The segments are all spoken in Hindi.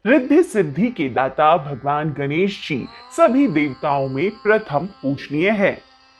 रिद्धि सिद्धि के दाता भगवान गणेश जी सभी देवताओं में प्रथम पूजनीय है।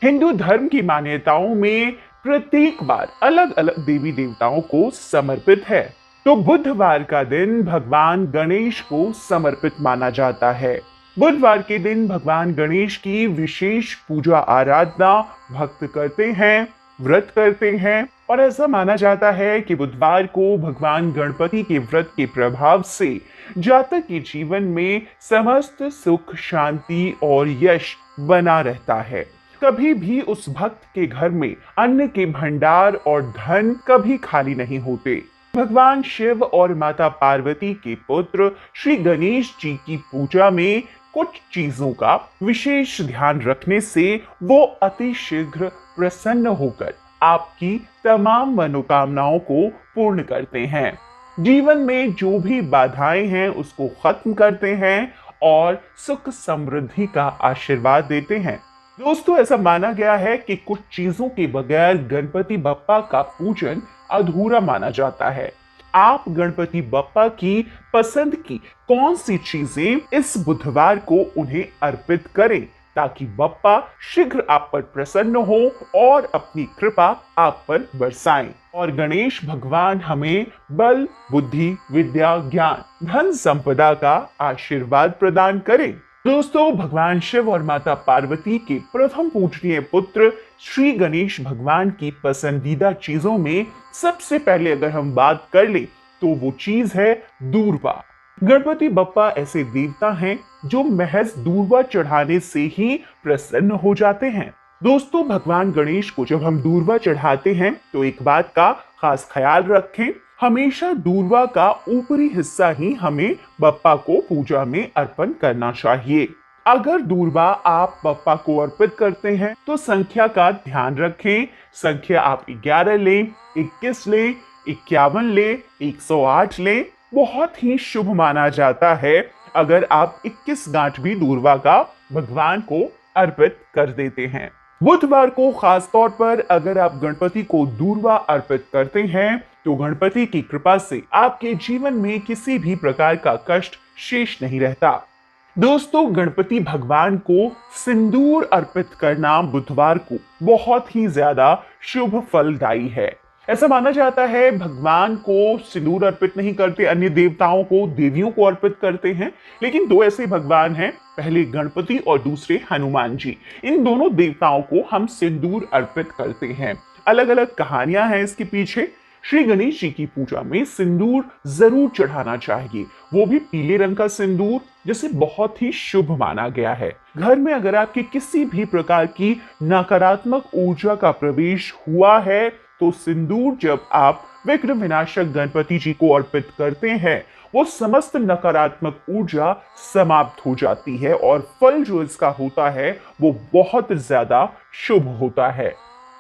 हिंदू धर्म की मान्यताओं में प्रत्येक बार अलग अलग देवी देवताओं को समर्पित है। तो बुधवार का दिन भगवान गणेश को समर्पित माना जाता है। बुधवार के दिन भगवान गणेश की विशेष पूजा आराधना भक्त करते हैं, व्रत करते हैं और ऐसा माना जाता है कि बुधवार को भगवान गणपति के व्रत के प्रभाव से जातक के जीवन में समस्त सुख, शांति और यश बना रहता है। कभी भी उस भक्त के घर में अन्न के भंडार और धन कभी खाली नहीं होते। भगवान शिव और माता पार्वती के पुत्र श्री गणेश जी की पूजा में कुछ चीजों का विशेष ध्यान रखने से वो अति शीघ्र प्रसन्न होकर आपकी तमाम मनोकामनाओं को पूर्ण करते हैं। जीवन में जो भी बाधाएं हैं उसको खत्म करते हैं और सुख समृद्धि का आशीर्वाद देते हैं। दोस्तों, ऐसा माना गया है कि कुछ चीजों के बगैर गणपति बप्पा का पूजन अधूरा माना जाता है। आप गणपति बप्पा की पसंद की कौन सी चीजें इस बुधवार को उन्हें अर्पित करें ताकि बप्पा शीघ्र आप पर प्रसन्न हो और अपनी कृपा आप पर बरसाएं और गणेश भगवान हमें बल, बुद्धि, विद्या, ज्ञान, धन संपदा का आशीर्वाद प्रदान करें। दोस्तों, भगवान शिव और माता पार्वती के प्रथम पूजनीय पुत्र श्री गणेश भगवान की पसंदीदा चीजों में सबसे पहले अगर हम बात कर ले तो वो चीज है दूर्वा। गणपति बप्पा ऐसे देवता हैं जो महज दूर्वा चढ़ाने से ही प्रसन्न हो जाते हैं। दोस्तों, भगवान गणेश को जब हम दूर्वा चढ़ाते हैं तो एक बात का खास ख्याल रखें, हमेशा दूर्वा का ऊपरी हिस्सा ही हमें बप्पा को पूजा में अर्पण करना चाहिए। अगर दूर्वा आप बप्पा को अर्पित करते हैं तो संख्या का ध्यान रखें। संख्या आप 11 लें, 21 लें, 51 लें, 108 लें। बहुत ही शुभ माना जाता है अगर आप 21 गांठ भी दूर्वा का भगवान को अर्पित कर देते हैं। बुधवार को खास तौर पर अगर आप गणपति को दूर्वा अर्पित करते हैं तो गणपति की कृपा से आपके जीवन में किसी भी प्रकार का कष्ट शेष नहीं रहता। दोस्तों, गणपति भगवान को सिंदूर अर्पित करना बुधवार को बहुत ही ज्यादा शुभ फलदायी है। ऐसा माना जाता है भगवान को सिंदूर अर्पित नहीं करते, अन्य देवताओं को, देवियों को अर्पित करते हैं। लेकिन दो ऐसे भगवान हैं, पहले गणपति और दूसरे हनुमान जी। इन दोनों देवताओं को हम सिंदूर अर्पित करते हैं। अलग अलग कहानियां हैं इसके पीछे। श्री गणेश जी की पूजा में सिंदूर जरूर चढ़ाना चाहिए, वो भी पीले रंग का सिंदूर, जिसे बहुत ही शुभ माना गया है। घर में अगर आपके किसी भी प्रकार की नकारात्मक ऊर्जा का प्रवेश हुआ है तो सिंदूर जब आप विघ्न विनाशक गणपति जी को अर्पित करते हैं वो समस्त नकारात्मक ऊर्जा समाप्त हो जाती है और फल जो इसका होता है वो बहुत ज्यादा शुभ होता है।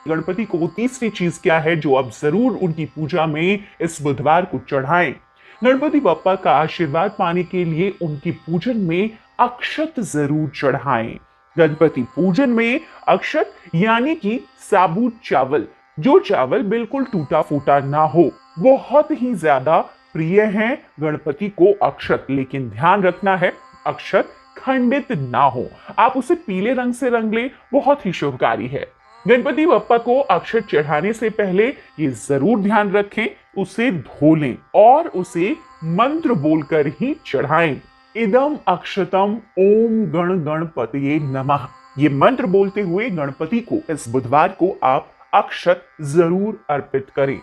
गणपति को तीसरी चीज क्या है जो आप जरूर उनकी पूजा में इस बुधवार को चढ़ाएं। गणपति बप्पा का आशीर्वाद पाने के लिए उनकी पूजन में अक्षत जरूर चढ़ाएं। गणपति पूजन में अक्षत यानी कि साबुत चावल, जो चावल बिल्कुल टूटा फूटा ना हो, बहुत ही ज्यादा प्रिय हैं गणपति को अक्षत। लेकिन ध्यान रखना है अक्षत खंडित ना हो, आप उसे पीले रंग से रंग ले, बहुत ही शुभकारी है। गणपति बप्पा को अक्षत चढ़ाने से पहले ये जरूर ध्यान रखें उसे धो लें और उसे मंत्र बोलकर ही चढ़ाएं। इदम अक्षतम ओम गण गणपतये नमः, ये मंत्र बोलते हुए गणपति को इस बुधवार को आप अक्षत जरूर अर्पित करें।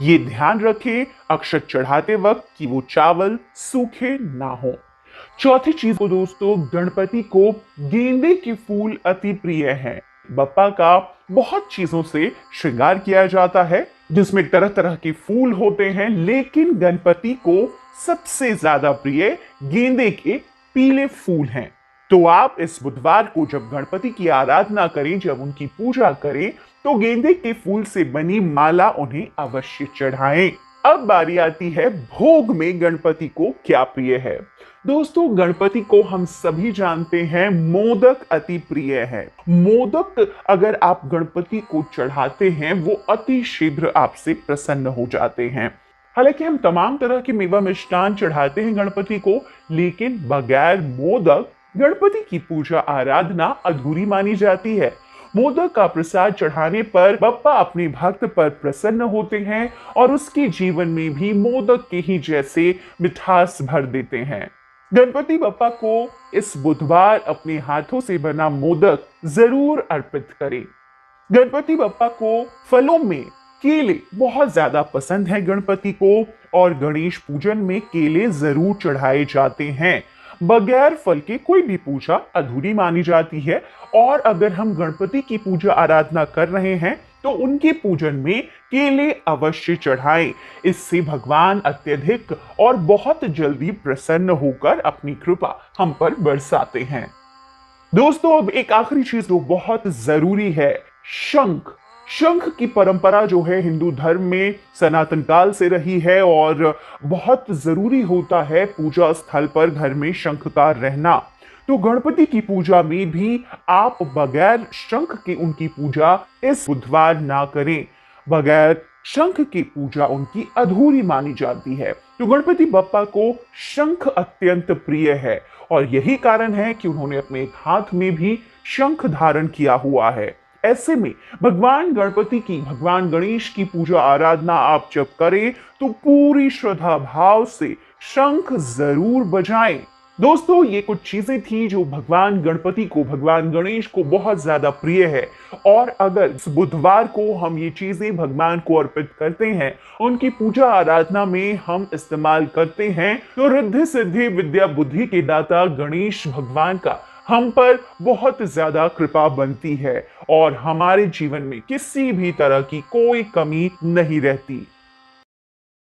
ये ध्यान रखें अक्षत चढ़ाते वक्त कि वो चावल सूखे ना हो। चौथी चीज को दोस्तों, गणपति को गेंदे के फूल अति प्रिय हैं। बप्पा का बहुत चीजों से श्रृंगार किया जाता है जिसमें तरह तरह के फूल होते हैं, लेकिन गणपति को सबसे ज्यादा प्रिय गेंदे के पीले फूल हैं। तो आप इस बुधवार को जब गणपति की आराधना करें, जब उनकी पूजा करें, तो गेंदे के फूल से बनी माला उन्हें अवश्य चढ़ाएं। अब बारी आती है भोग में गणपति को क्या प्रिय है। दोस्तों, गणपति को हम सभी जानते हैं मोदक अति प्रिय है। मोदक अगर आप गणपति को चढ़ाते हैं वो अति शीघ्र आपसे प्रसन्न हो जाते हैं। हालांकि हम तमाम तरह के मेवा मिष्ठान चढ़ाते हैं गणपति को, लेकिन बगैर मोदक गणपति की पूजा आराधना अधूरी मानी जाती है। मोदक का प्रसाद चढ़ाने पर बप्पा अपने भक्त पर प्रसन्न होते हैं और उसके जीवन में भी मोदक के ही जैसे मिठास भर देते हैं। गणपति बप्पा को इस बुधवार अपने हाथों से बना मोदक जरूर अर्पित करें। गणपति बप्पा को फलों में केले बहुत ज्यादा पसंद है गणपति को, और गणेश पूजन में केले जरूर चढ़ाए जाते हैं। बगैर फल के कोई भी पूजा अधूरी मानी जाती है, और अगर हम गणपति की पूजा आराधना कर रहे हैं तो उनके पूजन में केले अवश्य चढ़ाएं। इससे भगवान अत्यधिक और बहुत जल्दी प्रसन्न होकर अपनी कृपा हम पर बरसाते हैं। दोस्तों, अब एक आखिरी चीज जो बहुत जरूरी है, शंख। शंख की परंपरा जो है हिंदू धर्म में सनातन काल से रही है, और बहुत जरूरी होता है पूजा स्थल पर घर में शंख का रहना। तो गणपति की पूजा में भी आप बगैर शंख के उनकी पूजा इस बुधवार ना करें। बगैर शंख की पूजा उनकी अधूरी मानी जाती है। तो गणपति बप्पा को शंख अत्यंत प्रिय है, और यही कारण है कि उन्होंने अपने एक हाथ में भी शंख धारण किया हुआ है। ऐसे में भगवान गणपति की, भगवान गणेश की पूजा आराधना आप जब करें तो पूरी श्रद्धा भाव से शंख जरूर बजाएं। दोस्तों, ये कुछ चीजें थी जो भगवान गणपति को, भगवान गणेश को बहुत ज्यादा प्रिय है, और अगर इस बुधवार को हम ये चीजें भगवान को अर्पित करते हैं, उनकी पूजा आराधना में हम इस्तेमाल करते हैं, तो रिद्धि सिद्धि विद्या बुद्धि के दाता गणेश भगवान का हम पर बहुत ज्यादा कृपा बनती है, और हमारे जीवन में किसी भी तरह की कोई कमी नहीं रहती।